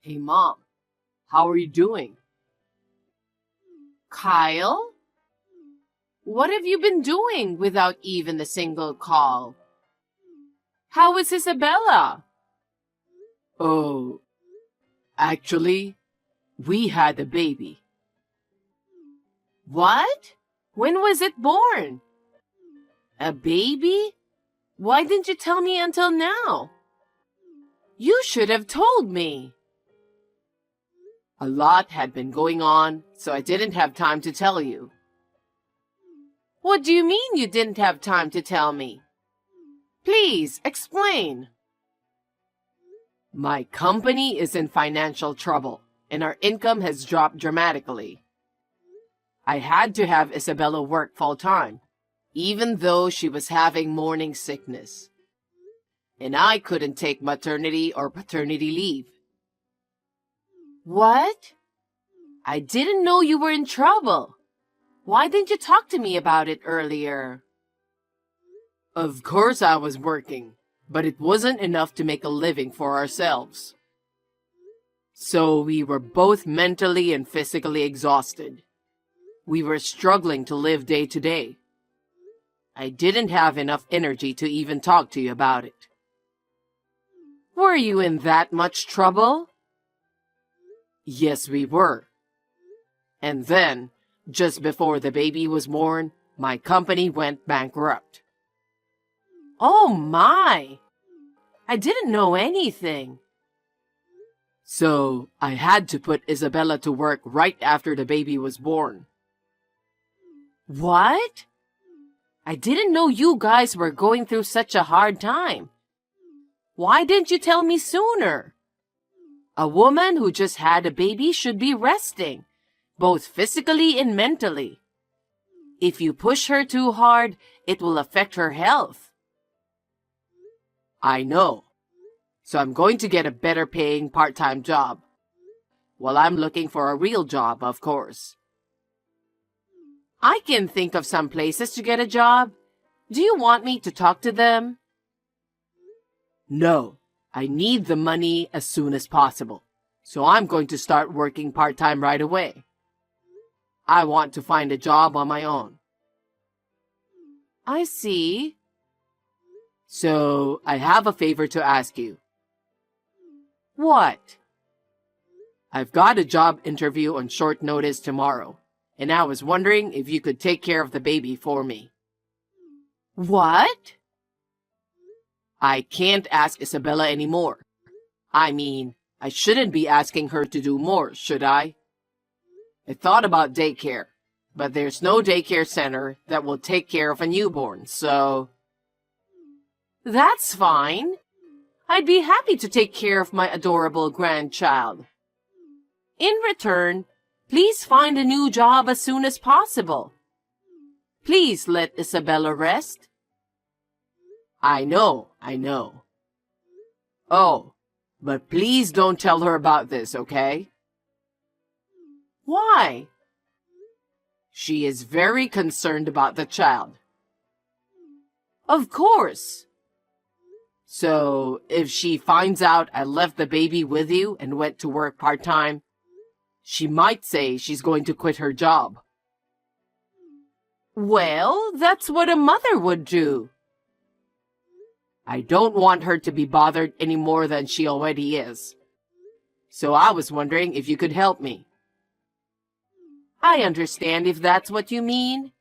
Hey, Mom, how are you doing? Kyle? What have you been doing without even a single call? How is Isabella? Oh, actually, we had a baby. What? When was it born? A baby? Why didn't you tell me until now? You should have told me. A lot had been going on, so I didn't have time to tell you. What do you mean you didn't have time to tell me? Please, explain. My company is in financial trouble, and our income has dropped dramatically. I had to have Isabella work full-time, even though she was having morning sickness. And I couldn't take maternity or paternity leave. What? I didn't know you were in trouble. Why didn't you talk to me about it earlier? Of course I was working, but it wasn't enough to make a living for ourselves. So we were both mentally and physically exhausted. We were struggling to live day to day. I didn't have enough energy to even talk to you about it. Were you in that much trouble? Yes, we were. And then, just before the baby was born, my company went bankrupt. Oh my! I didn't know anything. So I had to put Isabella to work right after the baby was born. What? I didn't know you guys were going through such a hard time. Why didn't you tell me sooner? A woman who just had a baby should be resting, both physically and mentally. If you push her too hard, it will affect her health. I know. So I'm going to get a better paying part-time job. Well, I'm looking for a real job, of course. I can think of some places to get a job. Do you want me to talk to them? No, I need the money as soon as possible. So I'm going to start working part-time right away. I want to find a job on my own. I see. So I have a favor to ask you. What? I've got a job interview on short notice tomorrow, and I was wondering if you could take care of the baby for me. What? I can't ask Isabella anymore. I mean, I shouldn't be asking her to do more, should I? I thought about daycare, but there's no daycare center that will take care of a newborn, so... That's fine. I'd be happy to take care of my adorable grandchild. In return, please find a new job as soon as possible. Please let Isabella rest. I know. Oh, but please don't tell her about this, okay? Why? She is very concerned about the child. Of course. So, if she finds out I left the baby with you and went to work part-time, she might say she's going to quit her job. Well, that's what a mother would do. I don't want her to be bothered any more than she already is. So I was wondering if you could help me. I understand if that's what you mean.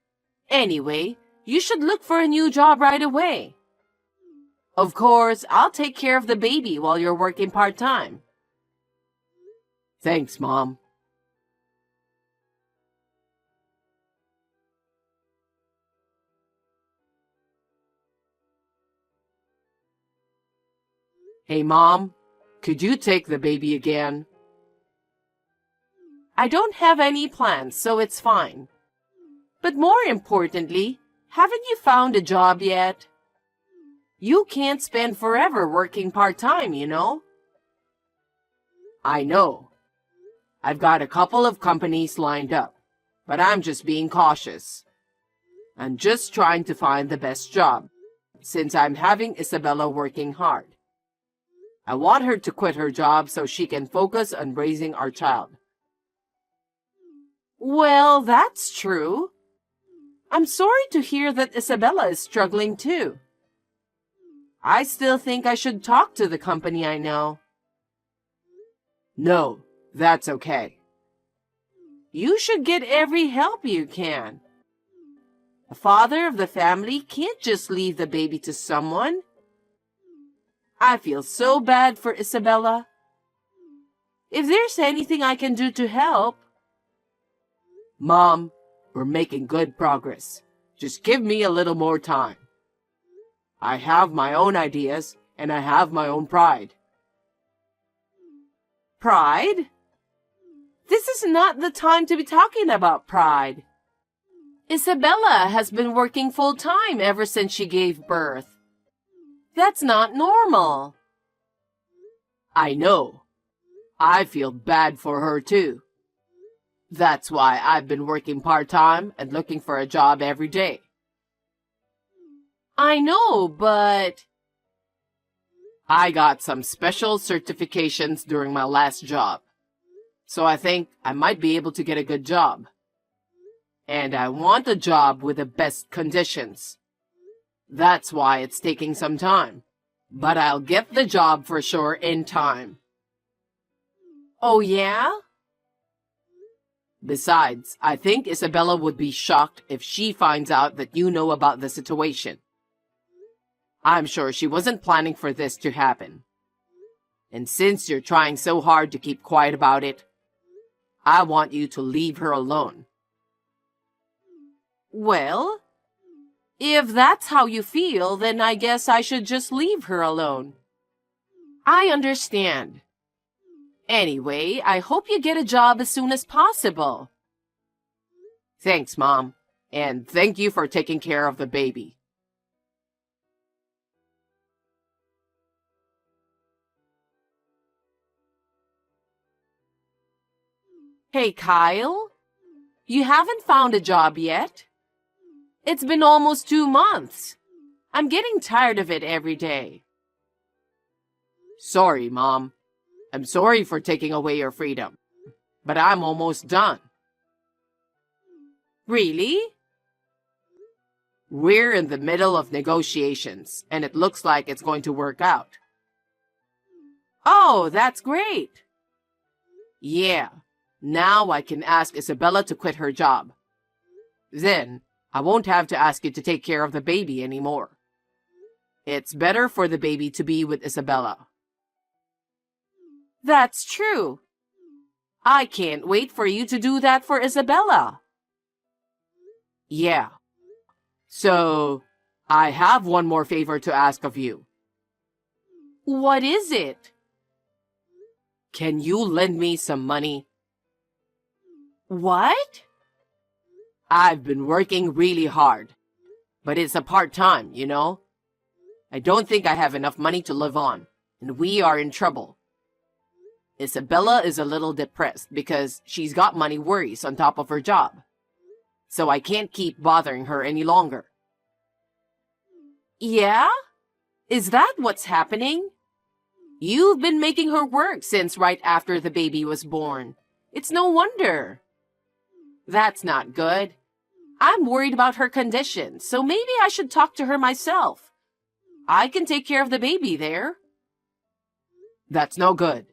Anyway, you should look for a new job right away. Of course, I'll take care of the baby while you're working part-time. Thanks, Mom. Hey, Mom, could you take the baby again? I don't have any plans, so it's fine. But more importantly, haven't you found a job yet? You can't spend forever working part-time, you know? I know. I've got a couple of companies lined up, but I'm just being cautious. I'm just trying to find the best job, since I'm having Isabella working hard. I want her to quit her job so she can focus on raising our child. Well, that's true. I'm sorry to hear that Isabella is struggling too. I still think I should talk to the company I know. No, that's okay. You should get every help you can. The father of the family can't just leave the baby to someone. I feel so bad for Isabella. If there's anything I can do to help... Mom, we're making good progress. Just give me a little more time. I have my own ideas, and I have my own pride. Pride? This is not the time to be talking about pride. Isabella has been working full-time ever since she gave birth. That's not normal. I know. I feel bad for her too. That's why I've been working part-time and looking for a job every day. I know, but... I got some special certifications during my last job. So I think I might be able to get a good job. And I want a job with the best conditions. That's why it's taking some time. But I'll get the job for sure in time. Oh, yeah? Besides, I think Isabella would be shocked if she finds out that you know about the situation. I'm sure she wasn't planning for this to happen. And since you're trying so hard to keep quiet about it, I want you to leave her alone. Well, if that's how you feel, then I guess I should just leave her alone. I understand. Anyway, I hope you get a job as soon as possible. Thanks, Mom. And thank you for taking care of the baby. Hey, Kyle, you haven't found a job yet? It's been almost 2 months. I'm getting tired of it every day. Sorry, Mom. I'm sorry for taking away your freedom, but I'm almost done. Really? We're in the middle of negotiations, and it looks like it's going to work out. Oh, that's great. Yeah, now I can ask Isabella to quit her job. Then, I won't have to ask you to take care of the baby anymore. It's better for the baby to be with Isabella. That's true. I can't wait for you to do that for Isabella. Yeah. So, I have one more favor to ask of you. What is it? Can you lend me some money? What? I've been working really hard, but it's a part-time, you know? I don't think I have enough money to live on, and we are in trouble. Isabella is a little depressed because she's got money worries on top of her job. So I can't keep bothering her any longer. Yeah? Is that what's happening? You've been making her work since right after the baby was born. It's no wonder. That's not good. I'm worried about her condition, so maybe I should talk to her myself. I can take care of the baby there. That's no good.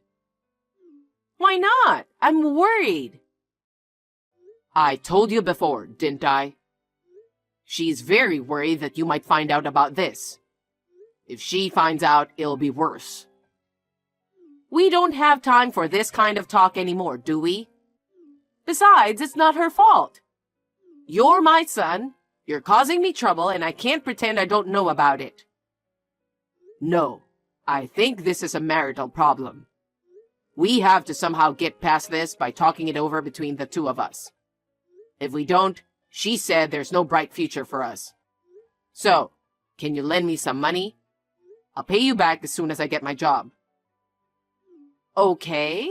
Why not? I'm worried. I told you before, didn't I? She's very worried that you might find out about this. If she finds out, it'll be worse. We don't have time for this kind of talk anymore, do we? Besides, it's not her fault. You're my son, you're causing me trouble, and I can't pretend I don't know about it. No, I think this is a marital problem. We have to somehow get past this by talking it over between the two of us. If we don't, she said there's no bright future for us. So, can you lend me some money? I'll pay you back as soon as I get my job. Okay.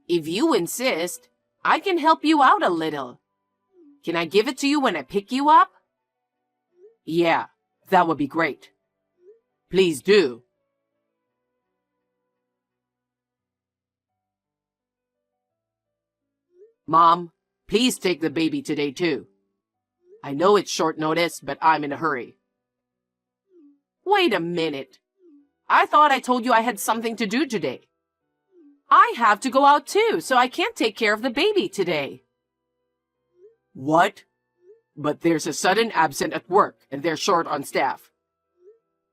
If you insist, I can help you out a little. Can I give it to you when I pick you up? Yeah, that would be great. Please do. Mom, please take the baby today too. I know it's short notice, but I'm in a hurry. Wait a minute. I thought I told you I had something to do today. I have to go out too, so I can't take care of the baby today. What? But there's a sudden absent at work and they're short on staff.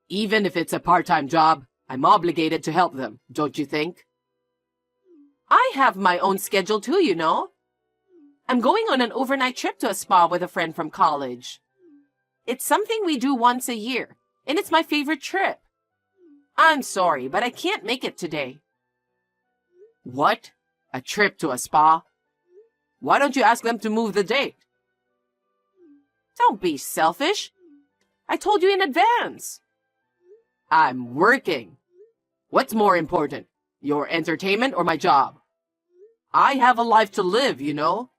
Even if it's a part-time job, I'm obligated to help them, don't you think? I have my own schedule too, you know. I'm going on an overnight trip to a spa with a friend from college. It's something we do once a year, and it's my favorite trip. I'm sorry, but I can't make it today. What? A trip to a spa? Why don't you ask them to move the date? Don't be selfish. I told you in advance. I'm working. What's more important, your entertainment or my job? I have a life to live, you know.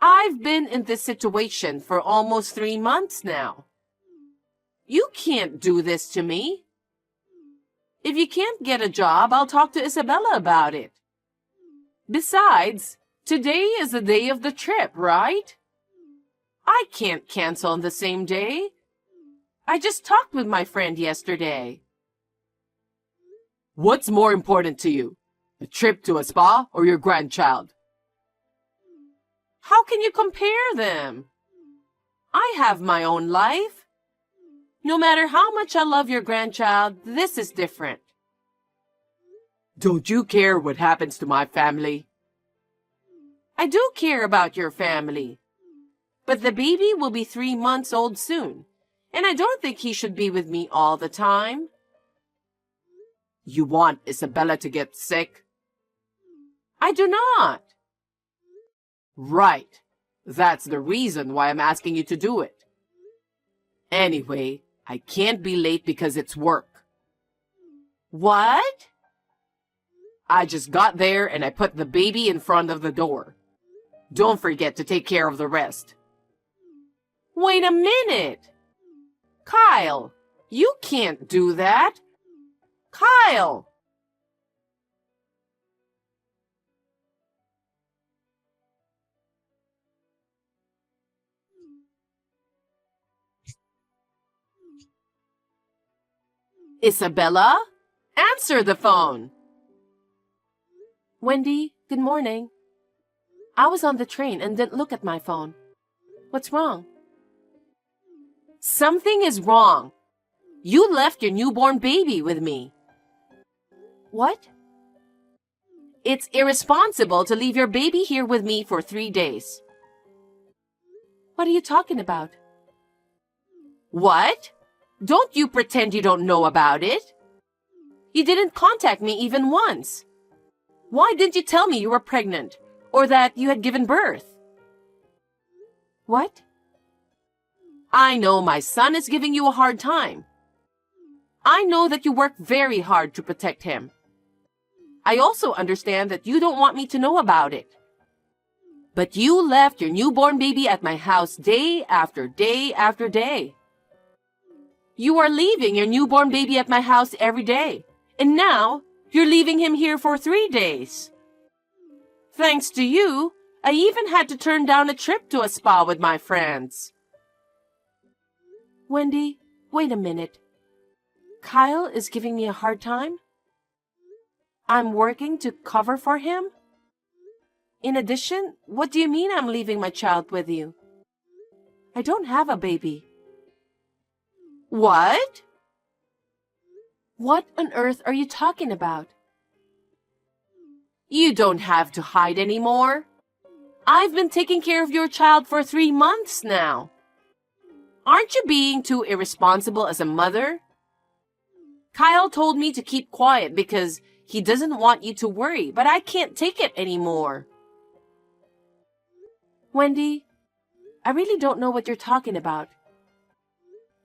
I've been in this situation for almost 3 months now. You can't do this to me. If you can't get a job, I'll talk to Isabella about it. Besides, today is the day of the trip, right? I can't cancel on the same day. I just talked with my friend yesterday. What's more important to you, a trip to a spa or your grandchild? How can you compare them? I have my own life. No matter how much I love your grandchild, this is different. Don't you care what happens to my family? I do care about your family. But the baby will be 3 months old soon, and I don't think he should be with me all the time. You want Isabella to get sick? I do not. Right. That's the reason why I'm asking you to do it. Anyway, I can't be late because it's work. What? I just got there and I put the baby in front of the door. Don't forget to take care of the rest. Wait a minute. Kyle, you can't do that. Kyle! Isabella, answer the phone. Wendy, good morning. I was on the train and didn't look at my phone. What's wrong? Something is wrong. You left your newborn baby with me. What? It's irresponsible to leave your baby here with me for 3 days. What are you talking about? What? Don't you pretend you don't know about it. You didn't contact me even once. Why didn't you tell me you were pregnant or that you had given birth? What? I know my son is giving you a hard time. I know that you work very hard to protect him. I also understand that you don't want me to know about it. But you left your newborn baby at my house day after day after day. You are leaving your newborn baby at my house every day, and now you're leaving him here for 3 days. Thanks to you, I even had to turn down a trip to a spa with my friends. Wendy, wait a minute. Kyle is giving me a hard time? I'm working to cover for him? In addition, what do you mean I'm leaving my child with you? I don't have a baby. What? What on earth are you talking about? You don't have to hide anymore. I've been taking care of your child for 3 months now. Aren't you being too irresponsible as a mother? Kyle told me to keep quiet because he doesn't want you to worry, but I can't take it anymore. Wendy, I really don't know what you're talking about.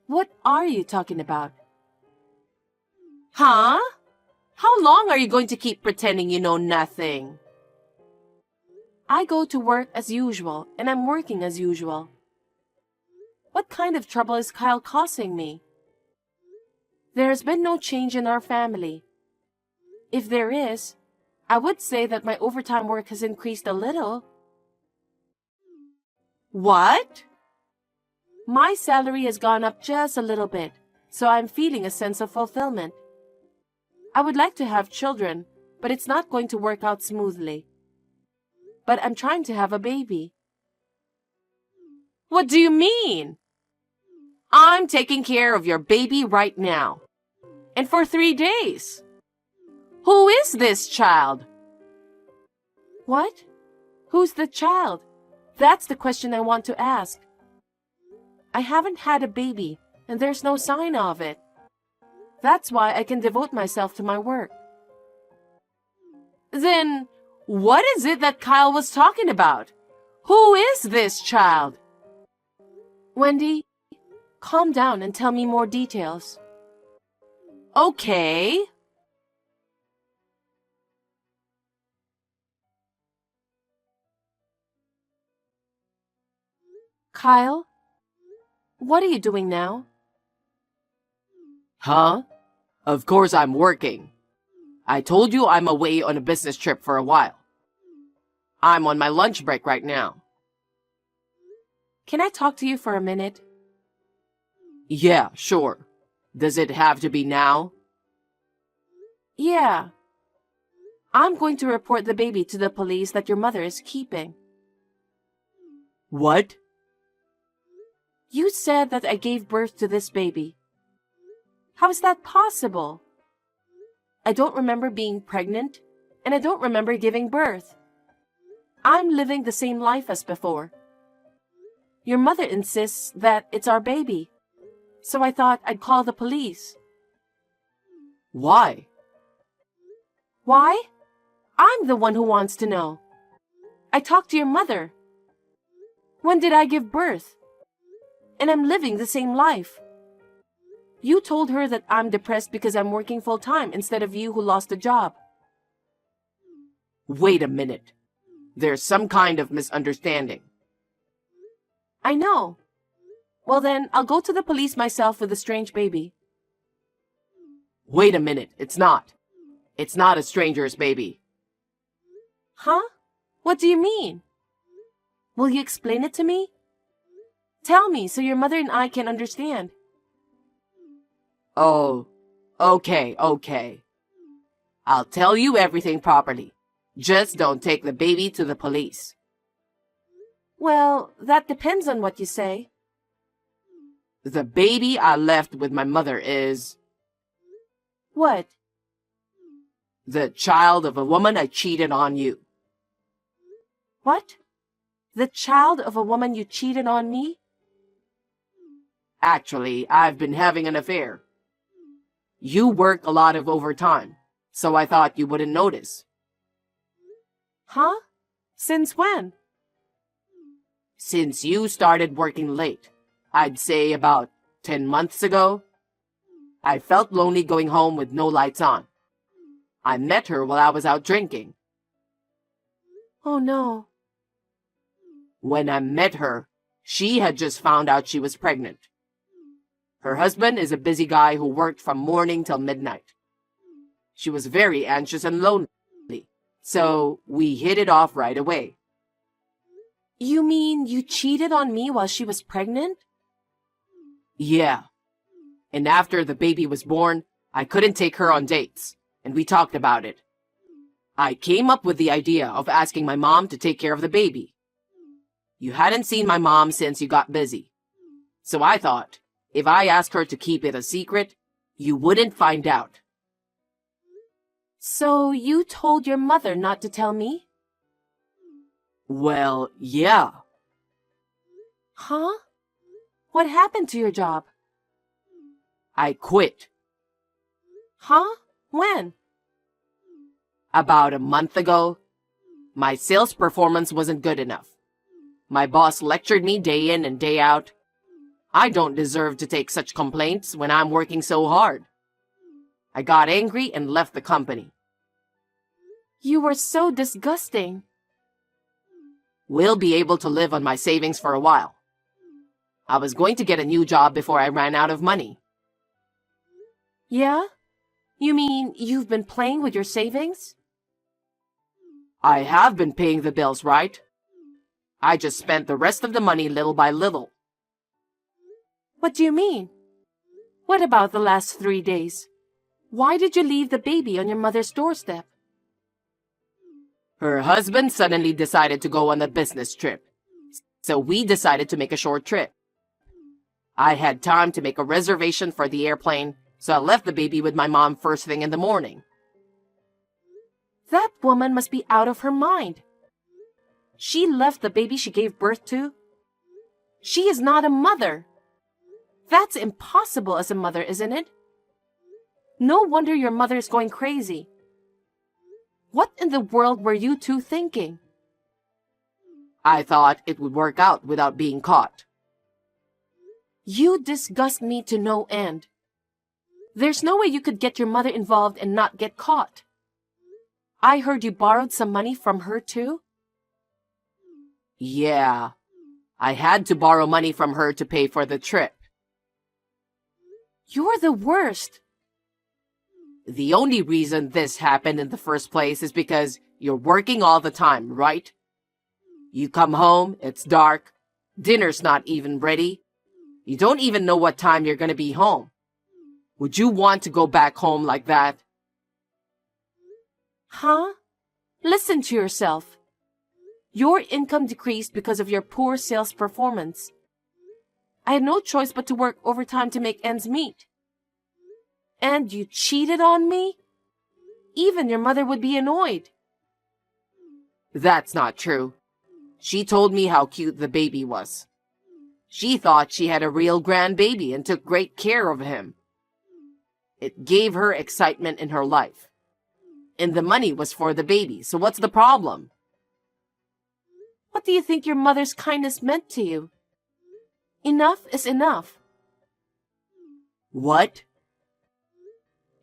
What are you talking about? Huh? How long are you going to keep pretending you know nothing? I go to work as usual, and I'm working as usual. What kind of trouble is Kyle causing me? There's been no change in our family. If there is, I would say that my overtime work has increased a little. What? My salary has gone up just a little bit, so I'm feeling a sense of fulfillment. I would like to have children, but it's not going to work out smoothly. But I'm trying to have a baby. What do you mean? I'm taking care of your baby right now. And for 3 days. Who is this child? What? Who's the child? That's the question I want to ask. I haven't had a baby, and there's no sign of it. That's why I can devote myself to my work. Then, what is it that Kyle was talking about? Who is this child? Wendy, calm down and tell me more details. Okay. Kyle, what are you doing now? Huh? Of course I'm working. I told you I'm away on a business trip for a while. I'm on my lunch break right now. Can I talk to you for a minute? Yeah, sure. Does it have to be now? Yeah. I'm going to report the baby to the police that your mother is keeping. What? You said that I gave birth to this baby. How is that possible? I don't remember being pregnant, and I don't remember giving birth. I'm living the same life as before. Your mother insists that it's our baby, so I thought I'd call the police. Why? Why? I'm the one who wants to know. I talked to your mother. When did I give birth? And I'm living the same life. You told her that I'm depressed because I'm working full-time instead of you who lost a job. Wait a minute. There's some kind of misunderstanding. I know. Well then, I'll go to the police myself with the strange baby. Wait a minute. It's not. It's not a stranger's baby. Huh? What do you mean? Will you explain it to me? Tell me so your mother and I can understand. Oh, okay. I'll tell you everything properly. Just don't take the baby to the police. Well, that depends on what you say. The baby I left with my mother is... What? the child of a woman I cheated on you. What? The child of a woman you cheated on me? Actually, I've been having an affair. You work a lot of overtime, so I thought you wouldn't notice. Huh? Since when? Since you started working late, I'd say about 10 months ago. I felt lonely going home with no lights on. I met her while I was out drinking. Oh no. When I met her, she had just found out she was pregnant. Her husband is a busy guy who worked from morning till midnight. She was very anxious and lonely, so we hit it off right away. You mean you cheated on me while she was pregnant? Yeah. And after the baby was born, I couldn't take her on dates, and we talked about it. I came up with the idea of asking my mom to take care of the baby. You hadn't seen my mom since you got busy. So I thought, if I asked her to keep it a secret, you wouldn't find out. So you told your mother not to tell me? Well, yeah. Huh? What happened to your job? I quit. Huh? When? About a month ago. My sales performance wasn't good enough. My boss lectured me day in and day out. I don't deserve to take such complaints when I'm working so hard. I got angry and left the company. You were so disgusting. We'll be able to live on my savings for a while. I was going to get a new job before I ran out of money. Yeah? You mean you've been playing with your savings? I have been paying the bills, right? I just spent the rest of the money little by little. What do you mean? What about the last 3 days? Why did you leave the baby on your mother's doorstep? Her husband suddenly decided to go on a business trip, so we decided to make a short trip. I had time to make a reservation for the airplane, so I left the baby with my mom first thing in the morning. That woman must be out of her mind. She left the baby she gave birth to. She is not a mother. That's impossible as a mother, isn't it? No wonder your mother is going crazy. What in the world were you two thinking? I thought it would work out without being caught. You disgust me to no end. There's no way you could get your mother involved and not get caught. I heard you borrowed some money from her too? Yeah, I had to borrow money from her to pay for the trip. You're the worst. The only reason this happened in the first place is because you're working all the time, right? You come home, it's dark, dinner's not even ready. You don't even know what time you're gonna be home. Would you want to go back home like that? Huh? Listen to yourself. Your income decreased because of your poor sales performance. I had no choice but to work overtime to make ends meet. And you cheated on me? Even your mother would be annoyed. That's not true. She told me how cute the baby was. She thought she had a real grandbaby and took great care of him. It gave her excitement in her life. And the money was for the baby, so what's the problem? What do you think your mother's kindness meant to you? Enough is enough. What?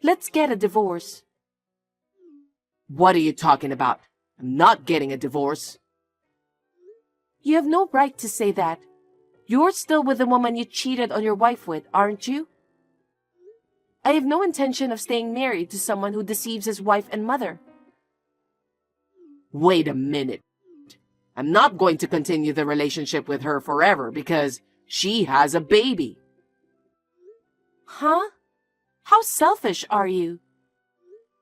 Let's get a divorce. What are you talking about? I'm not getting a divorce. You have no right to say that. You're still with the woman you cheated on your wife with, aren't you? I have no intention of staying married to someone who deceives his wife and mother. Wait a minute. I'm not going to continue the relationship with her forever because she has a baby. Huh? How selfish are you?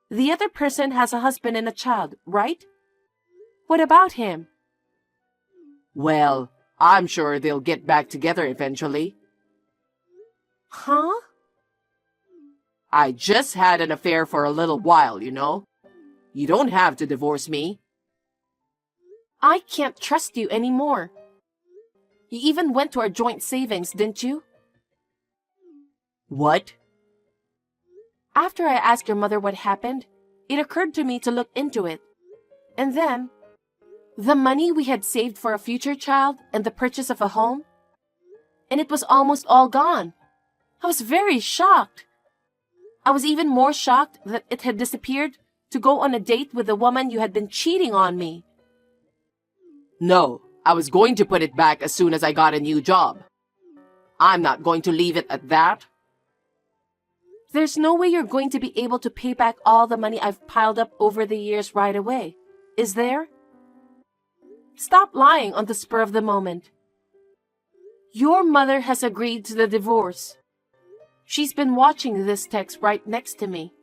The other person has a husband and a child, right? What about him? Well, I'm sure they'll get back together eventually. Huh? I just had an affair for a little while, you know. You don't have to divorce me. I can't trust you anymore. You even went to our joint savings, didn't you? What? After I asked your mother what happened, it occurred to me to look into it. And then, the money we had saved for a future child and the purchase of a home, and it was almost all gone. I was very shocked. I was even more shocked that it had disappeared to go on a date with the woman you had been cheating on me. No, I was going to put it back as soon as I got a new job. I'm not going to leave it at that. There's no way you're going to be able to pay back all the money I've piled up over the years right away, is there? Stop lying on the spur of the moment. Your mother has agreed to the divorce. She's been watching this text right next to me.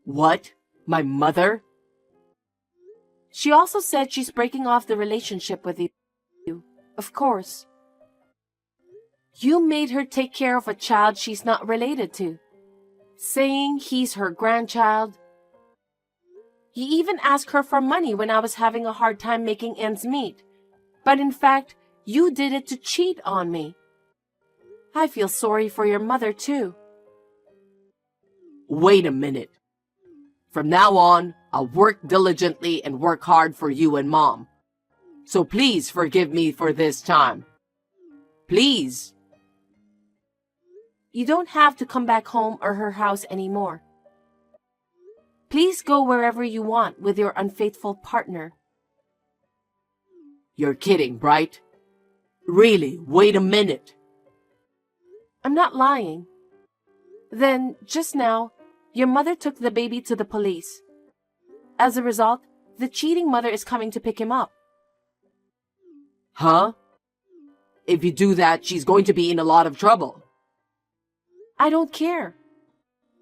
What? My mother? She also said she's breaking off the relationship with you. Of course. You made her take care of a child she's not related to, saying he's her grandchild. You even asked her for money when I was having a hard time making ends meet, but in fact, you did it to cheat on me. I feel sorry for your mother too. Wait a minute. From now on, I'll work diligently and work hard for you and Mom. So please forgive me for this time. Please. You don't have to come back home or her house anymore. Please go wherever you want with your unfaithful partner. You're kidding, right? Really, wait a minute. I'm not lying. Then, just now, your mother took the baby to the police. As a result, The cheating mother is coming to pick him up. Huh? If you do that, she's going to be in a lot of trouble. I don't care.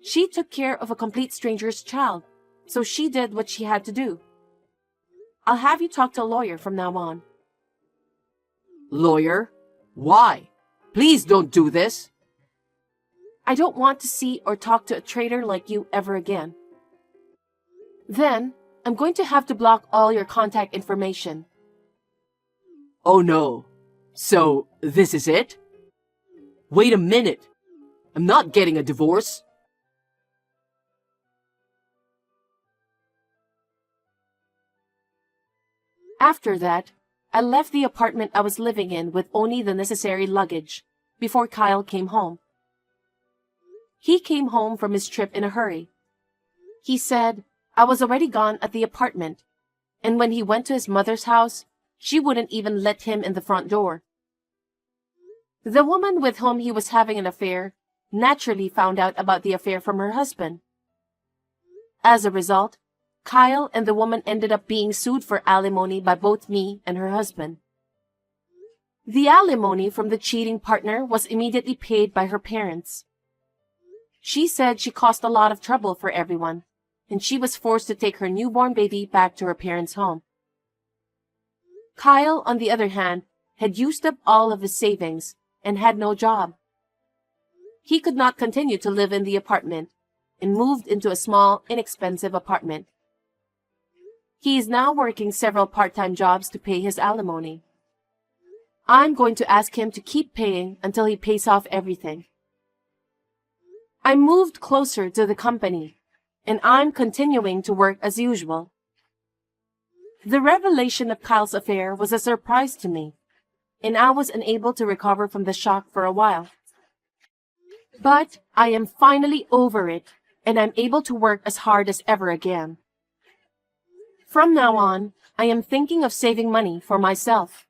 She took care of a complete stranger's child, so she did what she had to do. I'll have you talk to a lawyer from now on. Lawyer? Why? Please don't do this. I don't want to see or talk to a traitor like you ever again. Then, I'm going to have to block all your contact information. Oh no. So, this is it? Wait a minute. I'm not getting a divorce. After that, I left the apartment I was living in with only the necessary luggage before Kyle came home. He came home from his trip in a hurry. He said I was already gone at the apartment, and when he went to his mother's house, she wouldn't even let him in the front door. The woman with whom he was having an affair naturally found out about the affair from her husband. As a result, Kyle and the woman ended up being sued for alimony by both me and her husband. The alimony from the cheating partner was immediately paid by her parents. She said she caused a lot of trouble for everyone, and she was forced to take her newborn baby back to her parents' home. Kyle, on the other hand, had used up all of his savings and had no job. He could not continue to live in the apartment and moved into a small, inexpensive apartment. He is now working several part-time jobs to pay his alimony. I'm going to ask him to keep paying until he pays off everything. I moved closer to the company, and I'm continuing to work as usual. The revelation of Kyle's affair was a surprise to me, and I was unable to recover from the shock for a while. But I am finally over it, and I'm able to work as hard as ever again. From now on, I am thinking of saving money for myself.